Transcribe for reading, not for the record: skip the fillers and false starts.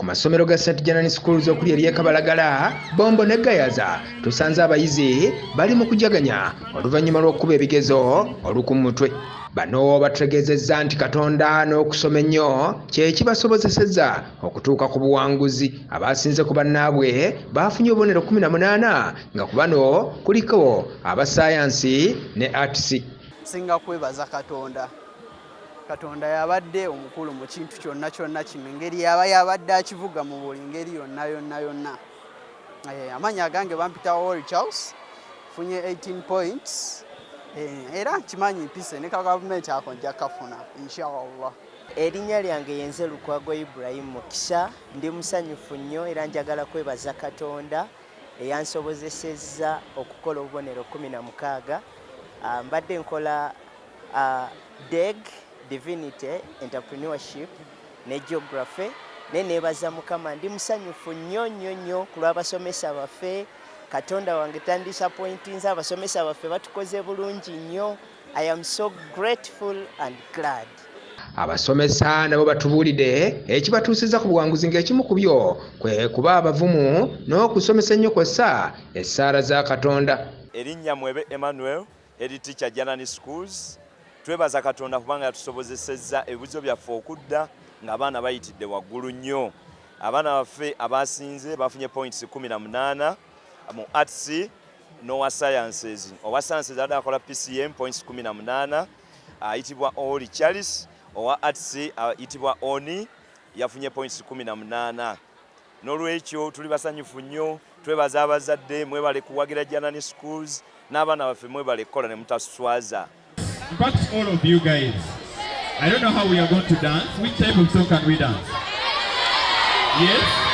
ku masomero ga Janan Schools okuli eri Kabalagala, Bombo ne Gayaza tusanze abayizi bali mu kujaganya oluvannyuma lw'okuba ebigezo olukumutwe. Bano bategeezezza nti Katonda n'okusoma ennyo kye kibasobozesezza okutuuka ku buwanguzi. Abasinze ku bannaabwe baafunye obubonero 18 nga ku bano kuliko abasayansi ne arts. Singa kwebaza Katonda yabadde omukulu mu kintu kyonna kino, engeri yabadde akivuga mu buli ngeri yonna. Amanya gange bampita Uace, funye 18 points. Era kimanyi mpise ne gavumenti ako nja kafuna inshallah. Erinnya lyange yenze Lukwago Ibrahim Mukisa, ndi musanyufu nnyo era njagala kwebaza Katonda eyansobozesezza okukola obubonero 16. Mbadde nkola DEG, Divinity, Entrepreneurship ne Geography. Nenebaza Mukama, ndi musanyufu nnyo ku lw'abasomesa baffe. Katonda wange tandisappointinze, abasomesa baffe batukoze bulungi nnyo. I am so grateful and glad. Abasomesa nabo batubuulidde ekibatuusizza ku buwanguzi ng'ekimu ku byo kwe kuba abavumu n'okusomesa ennyo kwessa essaala za Katonda. Erinnya Mwebe Emmanuel, eri teacher Janan Schools. Twebaza Katonda kubanga yatusobozesezza ebibuzo byaffe okudda ng'abaana bayitidde waggulu nnyo. Abaana baffe abasinze bafunye points 18 mu arts n'owa sciences. Owa sciences adde akola PCM points 18, ayitibwa Oli Charles. Owa arts ayitibwa Oni yafunye points 18. N'olwekyo tuli basanyufu nnyo. Twebaza abazadde, mwebale kuwagira Janan Schools, n'abaana baffe mwebale kukola ne mutaswaza. In fact, all of you guys, I don't know how we are going to dance. Which type of song can we dance? Yes?